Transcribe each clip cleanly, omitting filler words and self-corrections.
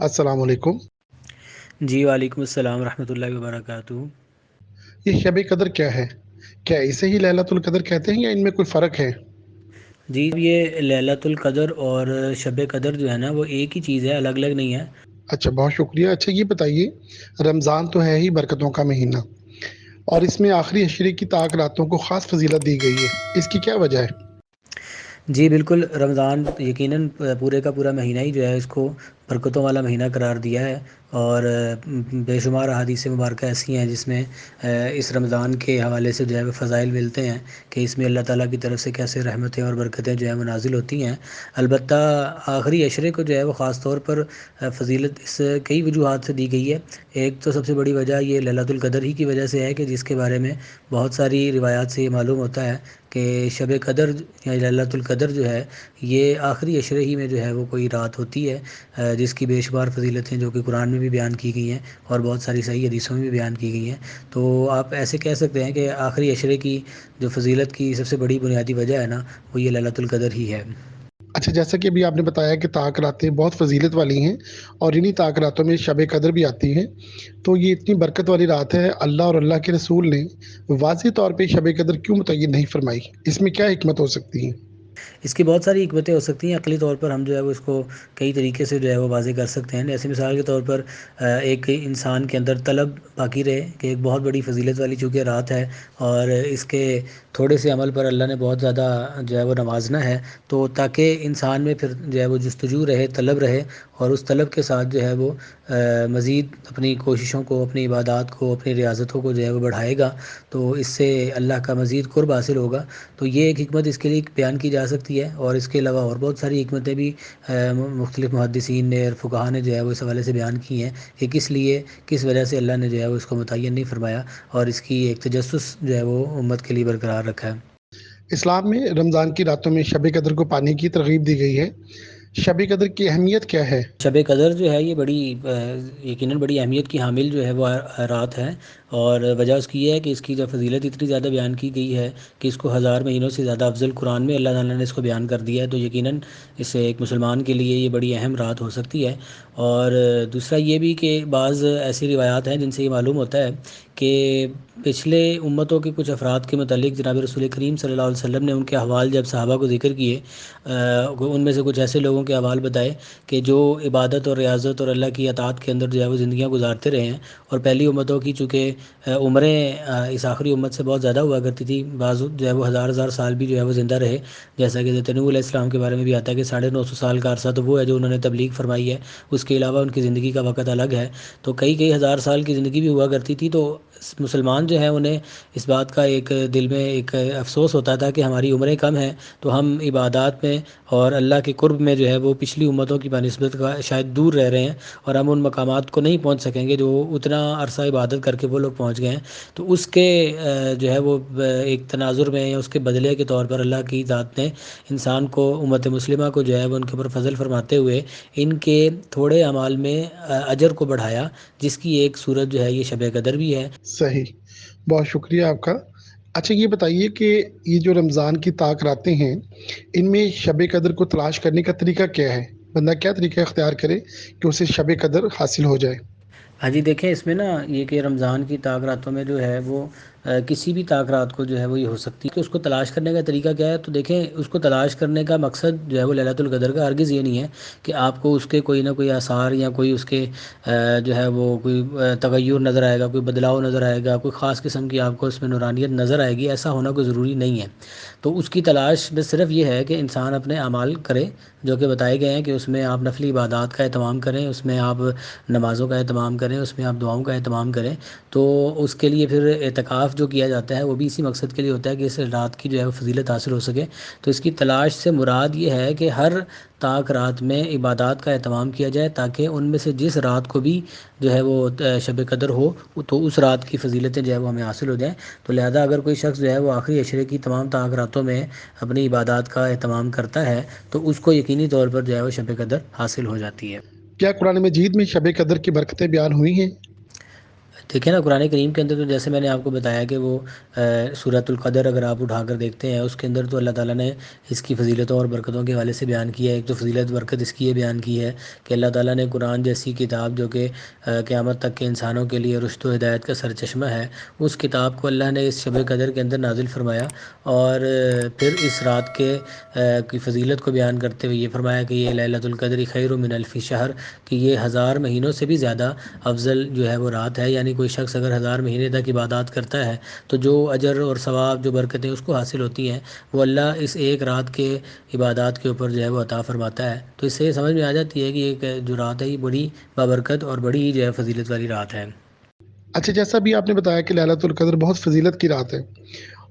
السلام علیکم۔ جی وعلیکم السلام ورحمۃ اللہ وبرکاتہ۔ یہ شب قدر کیا ہے؟ کیا اسے ہی ليلۃ القدر کہتے ہیں یا ان میں کوئی فرق ہے؟ جی یہ ليلۃ القدر اور شب قدر جو ہے نا وہ ایک ہی چیز ہے، الگ الگ نہیں ہے۔ اچھا، بہت شکریہ۔ اچھا یہ بتائیے، رمضان تو ہے ہی برکتوں کا مہینہ، اور اس میں آخری عشرے کی طاق راتوں کو خاص فضیلت دی گئی ہے، اس کی کیا وجہ ہے؟ جی بالکل، رمضان یقیناً پورے کا پورا مہینہ ہی جو ہے اس کو برکتوں والا مہینہ قرار دیا ہے، اور بے شمار احادیث مبارکہ ایسی ہیں جس میں اس رمضان کے حوالے سے جو ہے وہ فضائل ملتے ہیں کہ اس میں اللہ تعالیٰ کی طرف سے کیسے رحمتیں اور برکتیں جو ہے وہ نازل ہوتی ہیں۔ البتہ آخری عشرے کو جو ہے وہ خاص طور پر فضیلت اس کئی وجوہات سے دی گئی ہے۔ ایک تو سب سے بڑی وجہ یہ ليلۃ القدر ہی کی وجہ سے ہے کہ جس کے بارے میں بہت ساری روایات سے یہ معلوم ہوتا ہے کہ شب قدر یا ليلۃ القدر جو ہے یہ آخری عشرے ہی میں جو ہے وہ کوئی رات ہوتی ہے جس کی بے شمار فضیلتیں جو کہ قرآن میں بھی بیان کی گئی ہیں اور بہت ساری صحیح حدیثوں میں بھی بیان کی گئی ہیں۔ تو آپ ایسے کہہ سکتے ہیں کہ آخری عشرے کی جو فضیلت کی سب سے بڑی بنیادی وجہ ہے نا وہ یہ ليلۃ القدر ہی ہے۔ اچھا، جیسا کہ ابھی آپ نے بتایا کہ طاق راتیں بہت فضیلت والی ہیں، اور انہی طاق راتوں میں شب قدر بھی آتی ہیں، تو یہ اتنی برکت والی رات ہے، اللہ اور اللہ کے رسول نے واضح طور پہ شب قدر کیوں متعین نہیں فرمائی؟ اس میں کیا حکمت ہو سکتی ہے؟ اس کی بہت ساری حکمتیں ہو سکتی ہیں، عقلی طور پر ہم جو ہے وہ اس کو کئی طریقے سے جو ہے وہ واضح کر سکتے ہیں۔ جیسے مثال کے طور پر ایک انسان کے اندر طلب باقی رہے کہ ایک بہت بڑی فضیلت والی چونکہ رات ہے اور اس کے تھوڑے سے عمل پر اللہ نے بہت زیادہ جو ہے وہ نوازنا ہے، تو تاکہ انسان میں پھر جو ہے وہ جستجو رہے، طلب رہے، اور اس طلب کے ساتھ جو ہے وہ مزید اپنی کوششوں کو، اپنی عبادات کو، اپنی ریاضتوں کو جو ہے وہ بڑھائے گا، تو اس سے اللہ کا مزید قرب حاصل ہوگا۔ تو یہ ایک حکمت اس کے لیے بیان کی جا سکتی ہے، اور اس کے علاوہ اور بہت ساری حکمتیں بھی مختلف محدثین نے اور فقہاء نے جو ہے وہ اس حوالے سے بیان کی ہیں کہ کس لیے، کس وجہ سے اللہ نے جو ہے وہ اس کو متعین نہیں فرمایا اور اس کی ایک تجسس جو ہے وہ امت کے لیے برقرار رکھا ہے۔ اسلام میں رمضان کی راتوں میں شب قدر کو پانے کی ترغیب دی گئی ہے۔ شب قدر کی اہمیت کیا ہے؟ شب قدر جو ہے یہ بڑی یقیناً بڑی اہمیت کی حامل جو ہے وہ رات ہے، اور وجہ اس کی یہ ہے کہ اس کی جو فضیلت اتنی زیادہ بیان کی گئی ہے کہ اس کو ہزار مہینوں سے زیادہ افضل قرآن میں اللہ تعالیٰ نے اس کو بیان کر دیا ہے، تو یقیناً اس سے ایک مسلمان کے لیے یہ بڑی اہم رات ہو سکتی ہے۔ اور دوسرا یہ بھی کہ بعض ایسی روایات ہیں جن سے یہ معلوم ہوتا ہے کہ پچھلے امتوں کے کچھ افراد کے متعلق جناب رسول کریم صلی اللہ علیہ وسلم نے ان کے احوال جب صحابہ کو ذکر کیے، ان میں سے کچھ ایسے لوگوں کے احوال بتائے کہ جو عبادت اور ریاضت اور اللہ کی اطاعت کے اندر جو ہے وہ زندگیاں گزارتے رہے ہیں، اور پہلی امتوں کی چونکہ عمریں اس آخری امت سے بہت زیادہ ہوا کرتی تھی، بعض جو ہے وہ ہزار ہزار سال بھی جو ہے وہ زندہ رہے، جیسا کہ حضرت نوح علیہ السلام کے بارے میں بھی آتا ہے کہ 950 سال کا عرصہ تو وہ ہے جو انہوں نے تبلیغ فرمائی ہے، اس کے علاوہ ان کی زندگی کا وقت الگ ہے، تو کئی ہزار سال کی زندگی بھی ہوا کرتی تھی۔ تو مسلمان جو ہیں انہیں اس بات کا ایک دل میں ایک افسوس ہوتا تھا کہ ہماری عمریں کم ہیں، تو ہم عبادات میں اور اللہ کے قرب میں جو ہے وہ پچھلی امتوں کی بنسبت کا شاید دور رہ رہے ہیں، اور ہم ان مقامات کو نہیں پہنچ سکیں گے جو اتنا عرصہ عبادت کر کے وہ لوگ پہنچ گئے ہیں۔ تو اس کے جو ہے وہ ایک تناظر میں یا اس کے بدلے کے طور پر اللہ کی ذات نے انسان کو، امت مسلمہ کو جو ہے وہ ان کے اوپر فضل فرماتے ہوئے ان کے تھوڑے اعمال میں اجر کو بڑھایا، جس کی ایک صورت جو ہے یہ شب قدر بھی ہے۔ صحیح، بہت شکریہ آپ کا۔ اچھا یہ بتائیے کہ یہ جو رمضان کی طاق راتیں ہیں، ان میں شب قدر کو تلاش کرنے کا طریقہ کیا ہے؟ بندہ کیا طریقہ اختیار کرے کہ اسے شب قدر حاصل ہو جائے؟ ہاں جی، دیکھیں اس میں نا یہ کہ رمضان کی طاق راتوں میں جو ہے وہ کسی بھی طاق رات کو جو ہے وہ یہ ہو سکتی ہے کہ اس کو تلاش کرنے کا طریقہ کیا ہے، تو دیکھیں اس کو تلاش کرنے کا مقصد جو ہے وہ ليلۃ القدر کا ہرگز یہ نہیں ہے کہ آپ کو اس کے کوئی نہ کوئی آثار یا کوئی اس کے جو ہے وہ کوئی تغیر نظر آئے گا، کوئی بدلاؤ نظر آئے گا، کوئی خاص قسم کی آپ کو اس میں نورانیت نظر آئے گی، ایسا ہونا کوئی ضروری نہیں ہے۔ تو اس کی تلاش بس صرف یہ ہے کہ انسان اپنے اعمال کرے جو کہ بتائے گئے ہیں کہ اس میں آپ نفلی عبادات کا اہتمام کریں، اس میں آپ نمازوں کا اہتمام کریں، اس میں آپ دعاؤں کا اہتمام کریں، تو اس کے لیے پھر اعتکاف جو کیا جاتا ہے وہ بھی اسی مقصد کے لیے ہوتا ہے کہ اس رات کی جو ہے وہ فضیلت حاصل ہو سکے۔ تو اس کی تلاش سے مراد یہ ہے کہ ہر طاق رات میں عبادات کا اہتمام کیا جائے تاکہ ان میں سے جس رات کو بھی جو ہے وہ شب قدر ہو تو اس رات کی فضیلتیں جو ہے وہ ہمیں حاصل ہو جائیں۔ تو لہذا اگر کوئی شخص جو ہے وہ آخری عشرے کی تمام طاق راتوں میں اپنی عبادات کا اہتمام کرتا ہے تو اس کو یقینی طور پر جو ہے وہ شب قدر حاصل ہو جاتی ہے۔ کیا قرآن مجید میں شب قدر کی برکتیں بیان ہوئی ہیں؟ دیکھیں نا قرآن کریم کے اندر تو جیسے میں نے آپ کو بتایا کہ وہ سورۃ القدر اگر آپ اٹھا کر دیکھتے ہیں اس کے اندر تو اللہ تعالیٰ نے اس کی فضیلتوں اور برکتوں کے حوالے سے بیان کیا ہے. ایک تو فضیلت برکت اس کی یہ بیان کی ہے کہ اللہ تعالیٰ نے قرآن جیسی کتاب جو کہ قیامت تک کے انسانوں کے لیے رشد و ہدایت کا سرچشمہ ہے، اس کتاب کو اللہ نے اس شب قدر کے اندر نازل فرمایا. اور پھر اس رات کے کی فضیلت کو بیان کرتے ہوئے یہ فرمایا کہ یہ لیلۃ القدر خیر من الف شہر، کہ یہ 1000 مہینوں سے بھی زیادہ افضل جو ہے وہ رات ہے. یعنی کوئی شخص اگر 1000 مہینے تک عبادات کرتا ہے تو جو اجر اور ثواب جو برکتیں اس کو حاصل ہوتی ہیں وہ اللہ اس ایک رات کے عبادات کے اوپر جو ہے وہ عطا فرماتا ہے. تو اس سے یہ سمجھ میں آ جاتی ہے کہ ایک جو رات ہے یہ بڑی بابرکت اور بڑی جو ہے فضیلت والی رات ہے. اچھا، جیسا بھی آپ نے بتایا کہ لیلۃ القدر بہت فضیلت کی رات ہے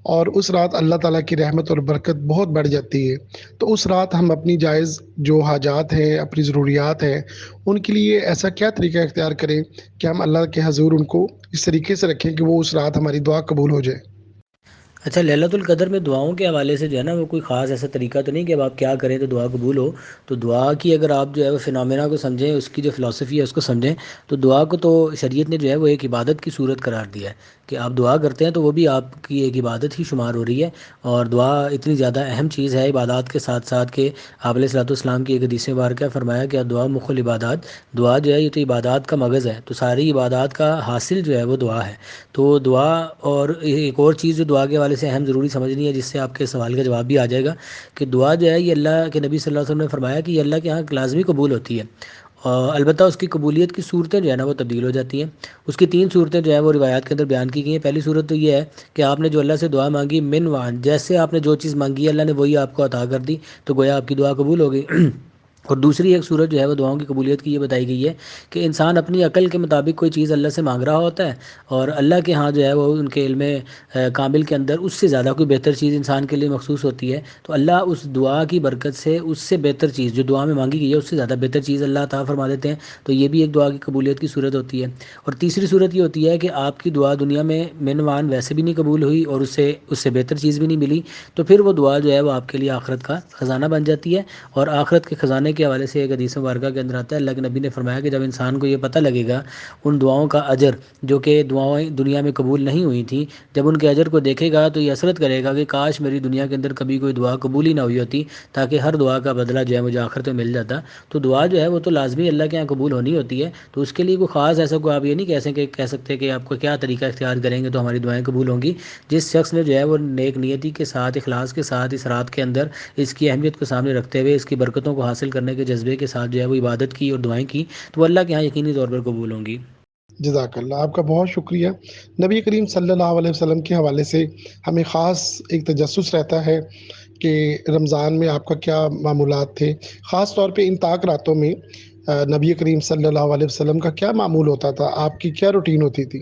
اور اس رات اللہ تعالیٰ کی رحمت اور برکت بہت بڑھ جاتی ہے، تو اس رات ہم اپنی جائز جو حاجات ہیں، اپنی ضروریات ہیں، ان کے لیے ایسا کیا طریقہ اختیار کریں کہ ہم اللہ کے حضور ان کو اس طریقے سے رکھیں کہ وہ اس رات ہماری دعا قبول ہو جائے؟ اچھا، لیلۃ القدر میں دعاؤں کے حوالے سے جو ہے نا وہ کوئی خاص ایسا طریقہ تو نہیں کہ اب آپ کیا کریں تو دعا قبول ہو. تو دعا کی اگر آپ جو ہے وہ فنامنا کو سمجھیں، اس کی جو فلسفی ہے اس کو سمجھیں، تو دعا کو تو شریعت نے جو ہے وہ ایک عبادت کی صورت قرار دیا ہے کہ آپ دعا کرتے ہیں تو وہ بھی آپ کی ایک عبادت ہی شمار ہو رہی ہے. اور دعا اتنی زیادہ اہم چیز ہے عبادات کے ساتھ ساتھ کہ آپ علیہ الصلوۃ والسلام کی ایک حدیث مبارکہ فرمایا کہ دعا مخ العبادات، دعا جو ہے یہ تو عبادات کا مغز ہے، تو ساری عبادات کا حاصل جو ہے وہ دعا ہے. تو دعا اور ایک اور چیز جو دعا کے حوالے سے اہم ضروری سمجھنی ہے، جس سے آپ کے سوال کا جواب بھی آ جائے گا، کہ دعا جو ہے یہ اللہ کے نبی صلی اللہ علیہ وسلم نے فرمایا کہ یہ اللہ کے یہاں لازمی قبول ہوتی ہے. البتہ اس کی قبولیت کی صورتیں جو ہے نا وہ تبدیل ہو جاتی ہیں. اس کی 3 صورتیں جو ہیں وہ روایات کے اندر بیان کی گئی ہیں. پہلی صورت تو یہ ہے کہ آپ نے جو اللہ سے دعا مانگی من وان، جیسے آپ نے جو چیز مانگی ہے اللہ نے وہی آپ کو عطا کر دی، تو گویا آپ کی دعا قبول ہو گئی. اور دوسری ایک صورت جو ہے وہ دعاؤں کی قبولیت کی یہ بتائی گئی ہے کہ انسان اپنی عقل کے مطابق کوئی چیز اللہ سے مانگ رہا ہوتا ہے اور اللہ کے ہاں جو ہے وہ ان کے علم کامل کے اندر اس سے زیادہ کوئی بہتر چیز انسان کے لیے مخصوص ہوتی ہے، تو اللہ اس دعا کی برکت سے اس سے بہتر چیز جو دعا میں مانگی گئی ہے اس سے زیادہ بہتر چیز اللہ عطا فرما دیتے ہیں. تو یہ بھی ایک دعا کی قبولیت کی صورت ہوتی ہے. اور تیسری صورت یہ ہوتی ہے کہ آپ کی دعا دنیا میں من وان ویسے بھی نہیں قبول ہوئی اور اس سے بہتر چیز بھی نہیں ملی، تو پھر وہ دعا جو ہے وہ آپ کے لیے آخرت کا خزانہ بن جاتی ہے. اور آخرت کے خزانے کے حوالے سے ایک حدیث مبارکہ کے اندر آتا ہے، اللہ کے نبی نے فرمایا کہ جب انسان کو یہ پتہ لگے گا ان دعاؤں کا اجر جو کہ دعائیں دنیا میں قبول نہیں ہوئی تھیں، جب ان کے اجر کو دیکھے گا تو یہ حسرت کرے گا کہ کاش میری دنیا کے اندر کبھی کوئی دعا قبول ہی نہ ہوئی ہوتی، تاکہ ہر دعا کا بدلہ جو ہے مجھے آخرت میں مل جاتا. تو دعا جو ہے وہ تو لازمی اللہ کے یہاں قبول ہونی ہوتی ہے. تو اس کے لیے کوئی خاص ایسا کوئی آپ یہ نہیں کہہ سکتے کہ آپ کو کیا طریقہ اختیار کریں گے تو ہماری دعائیں قبول ہوں گی. جس شخص نے جو ہے وہ نیک نیتی کے ساتھ، اخلاص کے ساتھ اس رات کے اندر اس کی اہمیت کو سامنے رکھتے ہوئے اس کی برکتوں کو حاصل کرنے کے جذبے کے ساتھ جو ہے وہ عبادت کی اور دعائیں کی، تو اللہ کے ہاں یقینی طور پر قبول ہوں گی. جزاک اللہ، آپ کا بہت شکریہ. نبی کریم صلی اللہ علیہ وسلم کے حوالے سے ہمیں خاص ایک تجسس رہتا ہے کہ رمضان میں آپ کا کیا معمولات تھے، خاص طور پہ ان طاق راتوں میں نبی کریم صلی اللہ علیہ وسلم کا کیا معمول ہوتا تھا، آپ کی کیا روٹین ہوتی تھی؟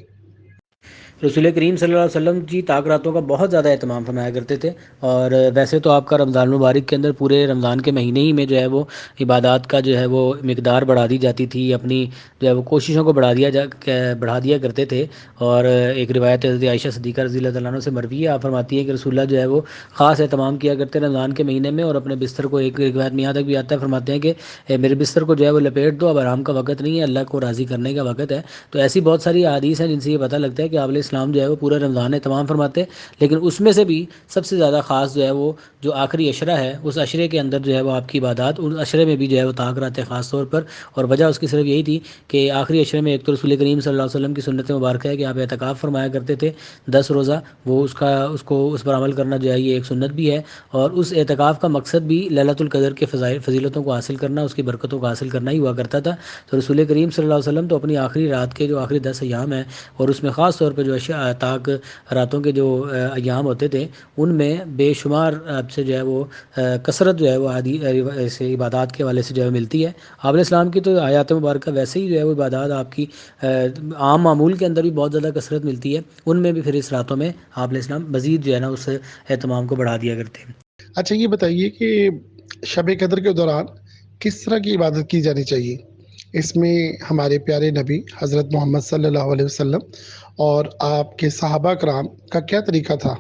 رسول کریم صلی اللہ علیہ وسلم جی طاق راتوں کا بہت زیادہ اہتمام فرمایا کرتے تھے. اور ویسے تو آپ کا رمضان المبارک کے اندر پورے رمضان کے مہینے ہی میں جو ہے وہ عبادات کا جو ہے وہ مقدار بڑھا دی جاتی تھی، اپنی جو ہے وہ کوششوں کو بڑھا دیا کرتے تھے. اور ایک روایت حضرت عائشہ صدیقہ رضی اللہ تعالیٰ عنہ سے مروی ہے، آپ فرماتی ہے کہ رسول اللہ جو ہے وہ خاص اہتمام کیا کرتے ہیں رمضان کے مہینے میں، اور اپنے بستر کو ایک روایت میں یہاں تک بھی آتا ہے فرماتے ہیں کہ میرے بستر کو جو ہے وہ لپیٹ دو، اب آرام کا وقت نہیں ہے، اللہ کو راضی کرنے کا وقت ہے. تو ایسی بہت ساری احادیث ہیں جن سے یہ پتہ لگتا ہے کہ آپ علیہ السلام جو ہے وہ پورا رمضان اہتمام فرماتے ہیں. لیکن اس میں سے بھی سب سے زیادہ خاص جو ہے وہ جو آخری عشرہ ہے، اس عشرے کے اندر جو ہے وہ آپ کی عبادات اس عشرے میں بھی جو ہے وہ طاق رات ہے خاص طور پر. اور وجہ اس کی صرف یہی تھی کہ آخری عشرے میں ایک تو رسول کریم صلی اللہ علیہ وسلم کی سنت مبارکہ ہے کہ آپ اعتکاف فرمایا کرتے تھے 10 روزہ، وہ اس پر عمل کرنا جو ہے یہ ایک سنت بھی ہے. اور اس اعتکاف کا مقصد بھی لیلۃ القدر کے فضیلتوں کو حاصل کرنا، اس کی برکتوں کو حاصل کرنا ہی ہوا کرتا تھا. تو رسول کریم صلی اللہ علیہ وسلم تو اپنی آخری رات کے جو آخری 10 ایام ہیں، اور اس میں خاص طور پہ جو طاق راتوں کے جو ایام ہوتے تھے ان میں بے شمار آپ سے جو ہے وہ کثرت جو ہے وہ ایسے عبادات کے حوالے سے جو ہے ملتی ہے. آپ علیہ السلام کی تو حیات مبارکہ ویسے ہی جو ہے وہ عبادات آپ کی عام معمول کے اندر بھی بہت زیادہ کثرت ملتی ہے، ان میں بھی پھر اس راتوں میں آپ علیہ السلام مزید جو ہے نا اس اہتمام کو بڑھا دیا کرتے ہیں. اچھا، یہ بتائیے کہ شب قدر کے دوران کس طرح کی عبادت کی جانی چاہیے؟ اس میں ہمارے پیارے نبی حضرت محمد صلی اللہ علیہ وسلم اور آپ کے صحابہ کرام کا کیا طریقہ تھا؟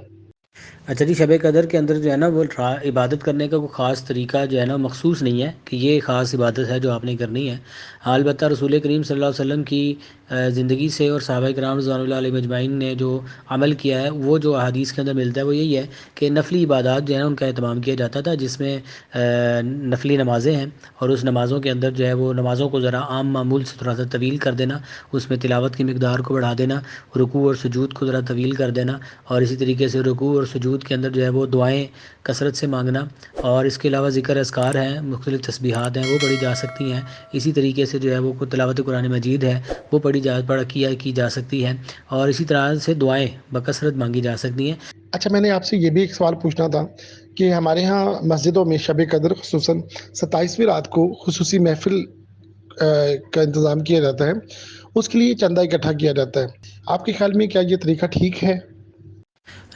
اچھا جی، شب قدر کے اندر جو ہے نا وہ عبادت کرنے کا کوئی خاص طریقہ جو ہے نا مخصوص نہیں ہے کہ یہ خاص عبادت ہے جو آپ نے کرنی ہے. البتہ رسول کریم صلی اللہ علیہ وسلم کی زندگی سے اور صحابہ کرام رضوان اللہ علیہ مجمعین نے جو عمل کیا ہے وہ جو احادیث کے اندر ملتا ہے وہ یہی ہے کہ نفلی عبادات جو ہے نا ان کا اہتمام کیا جاتا تھا، جس میں نفلی نمازیں ہیں، اور اس نمازوں کے اندر جو ہے وہ نمازوں کو ذرا عام معمول سے تھوڑا سا طویل کر دینا، اس میں تلاوت کی مقدار کو بڑھا دینا، رکوع اور سجود کو ذرا طویل کر دینا، اور اسی طریقے سے رکوع اور سجود کے اندر جو ہے وہ دعائیں کثرت سے مانگنا، اور اس کے علاوہ ذکر اذکار ہیں، مختلف تسبیحات ہیں وہ پڑھی جا سکتی ہیں. اسی طریقے سے جو ہے وہ تلاوت قرآن مجید ہے وہ کی جا سکتی ہے، اور اسی طرح سے دعائیں بکثرت مانگی جا سکتی ہیں. اچھا، میں نے آپ سے یہ بھی ایک سوال پوچھنا تھا کہ ہمارے ہاں مسجدوں میں شب قدر خصوصاً 27ویں رات کو خصوصی محفل کا انتظام کیا جاتا ہے، اس کے لیے چندہ اکٹھا کیا جاتا ہے. آپ کے خیال میں کیا یہ طریقہ ٹھیک ہے؟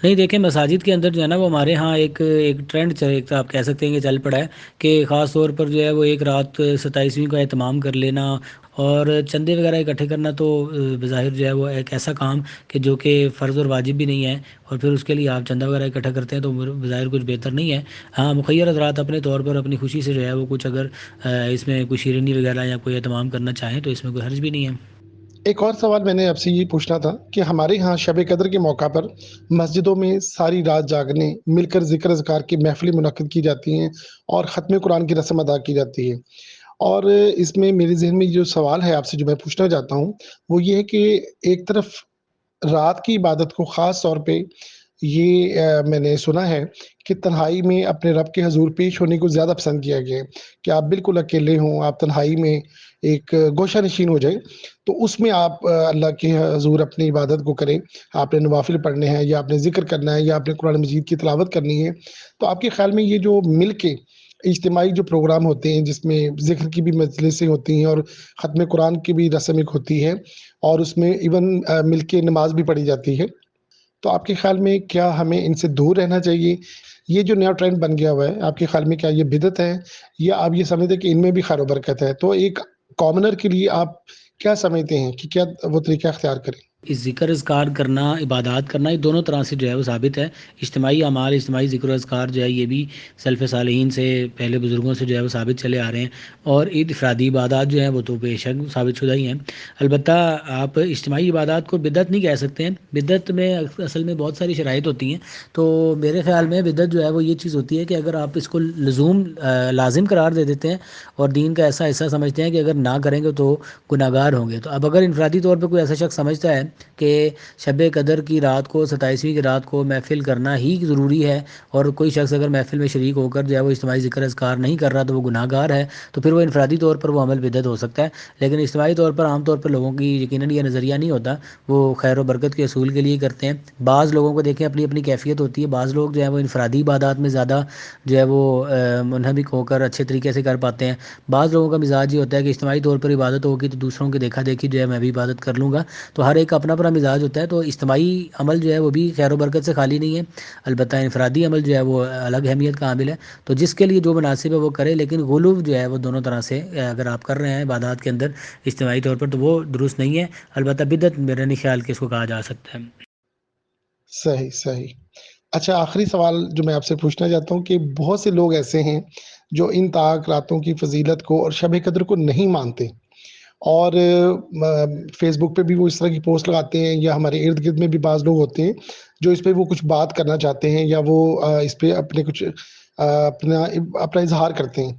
نہیں دیکھیں، مساجد کے اندر جو ہے نا وہ ہمارے ہاں ایک ٹرینڈ ایک آپ کہہ سکتے ہیں کہ چل پڑا ہے کہ خاص طور پر جو ہے وہ ایک رات 27ویں کا اہتمام کر لینا اور چندے وغیرہ اکٹھے کرنا، تو بظاہر جو ہے وہ ایک ایسا کام کہ جو کہ فرض اور واجب بھی نہیں ہے، اور پھر اس کے لیے آپ چندہ وغیرہ اکٹھا کرتے ہیں تو بظاہر کچھ بہتر نہیں ہے. ہاں، مخیر حضرات اپنے طور پر اپنی خوشی سے جو ہے وہ کچھ اگر اس میں کوئی شیرینی وغیرہ یا کوئی اہتمام کرنا چاہیں تو اس میں کوئی حرج بھی نہیں ہے. ایک اور سوال میں نے آپ سے یہ پوچھنا تھا کہ ہمارے ہاں شب قدر کے موقع پر مسجدوں میں ساری رات جاگنے، مل کر ذکر اذکار کی محفلیں منعقد کی جاتی ہیں اور ختم قرآن کی رسم ادا کی جاتی ہے. اور اس میں میرے ذہن میں جو سوال ہے آپ سے جو میں پوچھنا چاہتا ہوں وہ یہ ہے کہ ایک طرف رات کی عبادت کو خاص طور پہ یہ میں نے سنا ہے کہ تنہائی میں اپنے رب کے حضور پیش ہونے کو زیادہ پسند کیا گیا ہے کہ آپ بالکل اکیلے ہوں، آپ تنہائی میں ایک گوشہ نشین ہو جائیں، تو اس میں آپ اللہ کے حضور اپنی عبادت کو کریں. آپ نے نوافل پڑھنے ہیں یا آپ نے ذکر کرنا ہے یا آپ نے قرآن مجید کی تلاوت کرنی ہے. تو آپ کے خیال میں یہ جو مل کے اجتماعی جو پروگرام ہوتے ہیں جس میں ذکر کی بھی مجلسیں ہوتی ہیں اور ختم قرآن کی بھی رسم ایک ہوتی ہے اور اس میں ایون مل کے نماز بھی پڑھی جاتی ہے، تو آپ کے خیال میں کیا ہمیں ان سے دور رہنا چاہیے؟ یہ جو نیا ٹرینڈ بن گیا ہوا ہے، آپ کے خیال میں کیا یہ بدعت ہے یا آپ یہ سمجھتے ہیں کہ ان میں بھی خیر و برکت ہے؟ تو ایک کامنر کے لیے آپ کیا سمجھتے ہیں کہ کیا وہ طریقہ اختیار کریں؟ اس ذکر اذکار کرنا، عبادات کرنا، یہ دونوں طرح سے جو ہے وہ ثابت ہے. اجتماعی اعمال، اجتماعی ذکر و اذکار جو ہے یہ بھی سلف صالحین سے، پہلے بزرگوں سے جو ہے وہ ثابت چلے آ رہے ہیں، اور عید افرادی عبادات جو ہیں وہ تو بے شک ثابت شدہ ہی ہیں. البتہ آپ اجتماعی عبادات کو بدعت نہیں کہہ سکتے ہیں. بدعت میں اصل میں بہت ساری شرائط ہوتی ہیں، تو میرے خیال میں بدعت جو ہے وہ یہ چیز ہوتی ہے کہ اگر آپ اس کو لازم قرار دے دیتے ہیں اور دین کا ایسا حصہ سمجھتے ہیں کہ اگر نہ کریں گے تو گناہگار ہوں گے. تو اب اگر انفرادی طور پہ کوئی ایسا شخص سمجھتا ہے کہ شب قدر کی رات کو، 27ویں کی رات کو محفل کرنا ہی ضروری ہے، اور کوئی شخص اگر محفل میں شریک ہو کر جو ہے وہ اجتماعی ذکر اذکار نہیں کر رہا تو وہ گناہ گار ہے، تو پھر وہ انفرادی طور پر وہ عمل بدعت ہو سکتا ہے. لیکن اجتماعی طور پر عام طور پر لوگوں کی یقیناً یہ نظریہ نہیں ہوتا، وہ خیر و برکت کے اصول کے لیے کرتے ہیں. بعض لوگوں کو دیکھیں اپنی اپنی کیفیت ہوتی ہے، بعض لوگ جو ہے وہ انفرادی عبادات میں زیادہ جو ہے وہ منہمک ہو کر اچھے طریقے سے کر پاتے ہیں. بعض لوگوں کا مزاج یہ ہوتا ہے کہ اجتماعی طور پر عبادت ہوگی تو دوسروں کی دیکھا دیکھی جو ہے میں بھی عبادت کر لوں گا. تو ہر ایک کا اپنا اپنا مزاج ہوتا ہے، تو اجتماعی عمل جو ہے وہ بھی خیر و برکت سے خالی نہیں ہے. البتہ انفرادی عمل جو ہے وہ الگ اہمیت کا حامل ہے. تو جس کے لیے جو مناسب ہے وہ کرے، لیکن غلو جو ہے وہ دونوں طرح سے اگر آپ کر رہے ہیں عبادات کے اندر اجتماعی طور پر تو وہ درست نہیں ہے. البتہ بدعت میرا نہیں خیال کہ اس کو کہا جا سکتا ہے. صحیح صحیح. اچھا، آخری سوال جو میں آپ سے پوچھنا چاہتا ہوں کہ بہت سے لوگ ایسے ہیں جو ان طاق راتوں کی فضیلت کو اور شب قدر کو نہیں مانتے، اور فیس بک پہ بھی وہ اس طرح کی پوسٹ لگاتے ہیں، یا ہمارے ارد گرد میں بھی بعض لوگ ہوتے ہیں جو اس پہ وہ کچھ بات کرنا چاہتے ہیں یا وہ اس پہ اپنے کچھ اپنا اظہار کرتے ہیں.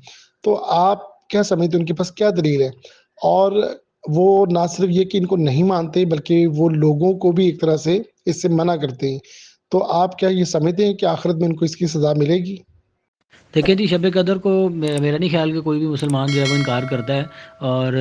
تو آپ کیا سمجھتے ہیں ان کے پاس کیا دلیل ہے؟ اور وہ نہ صرف یہ کہ ان کو نہیں مانتے بلکہ وہ لوگوں کو بھی ایک طرح سے اس سے منع کرتے ہیں. تو آپ کیا یہ سمجھتے ہیں کہ آخرت میں ان کو اس کی سزا ملے گی؟ دیکھیں جی، شب قدر کو میرا نہیں خیال کہ کوئی بھی مسلمان جو ہے وہ انکار کرتا ہے، اور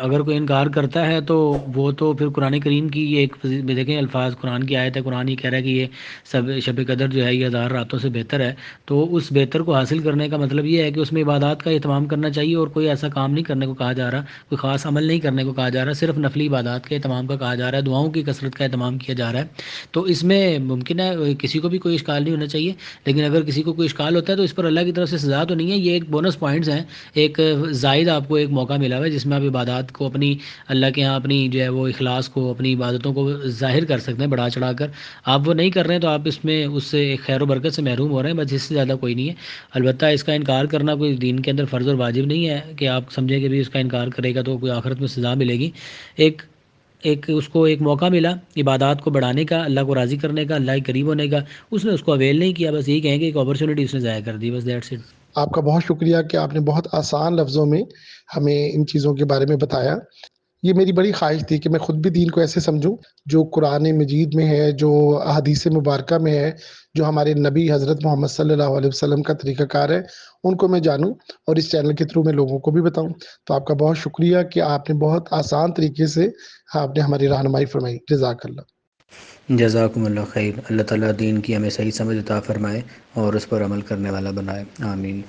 اگر کوئی انکار کرتا ہے تو وہ تو پھر قرآن کریم کی یہ ایک دیکھیں الفاظ قرآن کی آیت ہے، قرآن یہ کہہ رہا ہے کہ یہ شب قدر جو ہے یہ 1000 راتوں سے بہتر ہے. تو اس بہتر کو حاصل کرنے کا مطلب یہ ہے کہ اس میں عبادات کا اہتمام کرنا چاہیے، اور کوئی ایسا کام نہیں کرنے کو کہا جا رہا، کوئی خاص عمل نہیں کرنے کو کہا جا رہا، صرف نفلی عبادات کے اہتمام کا کہا جا رہا ہے، دعاؤں کی کثرت کا اہتمام کیا جا رہا ہے. تو اس میں ممکن ہے کسی کو بھی کوئی اشکال نہیں ہونا چاہیے، لیکن اگر کسی کو کوئی اشکال ہوتا ہے تو اس پر اللہ اللہ کی طرف سے سزا تو نہیں ہے، یہ ایک بونس پوائنٹس ہیں، ایک زائد آپ کو ایک موقع ملا ہوا ہے جس میں آپ عبادات کو اپنی اللہ کے ہاں اپنی جو ہے وہ اخلاص کو، اپنی عبادتوں کو ظاہر کر سکتے ہیں بڑھا چڑھا کر. آپ وہ نہیں کر رہے ہیں تو آپ اس میں اس سے ایک خیر و برکت سے محروم ہو رہے ہیں، بس اس سے زیادہ کوئی نہیں ہے. البتہ اس کا انکار کرنا کوئی دین کے اندر فرض اور واجب نہیں ہے کہ آپ سمجھیں کہ بھی اس کا انکار کرے گا تو کوئی آخرت میں سزا ملے گی. ایک ایک اس کو ایک موقع ملا عبادات کو بڑھانے کا، اللہ کو راضی کرنے کا، اللہ کے قریب ہونے کا، اس نے اس کو اویل نہیں کیا. بس یہی کہیں گے ایک اپرچونیٹی اس نے ضائع کر دی، بس دیٹس اٹ. آپ کا بہت شکریہ کہ آپ نے بہت آسان لفظوں میں ہمیں ان چیزوں کے بارے میں بتایا. یہ میری بڑی خواہش تھی کہ میں خود بھی دین کو ایسے سمجھوں جو قرآن مجید میں ہے، جو احادیث مبارکہ میں ہے، جو ہمارے نبی حضرت محمد صلی اللہ علیہ وسلم کا طریقہ کار ہے، ان کو میں جانوں اور اس چینل کے تھرو میں لوگوں کو بھی بتاؤں. تو آپ کا بہت شکریہ کہ آپ نے بہت آسان طریقے سے آپ نے ہماری رہنمائی فرمائی. جزاک اللہ. جزاکم اللہ خیر. اللہ تعالیٰ دین کی ہمیں صحیح سمجھ عطا فرمائے اور اس پر عمل کرنے والا بنائے. آمین.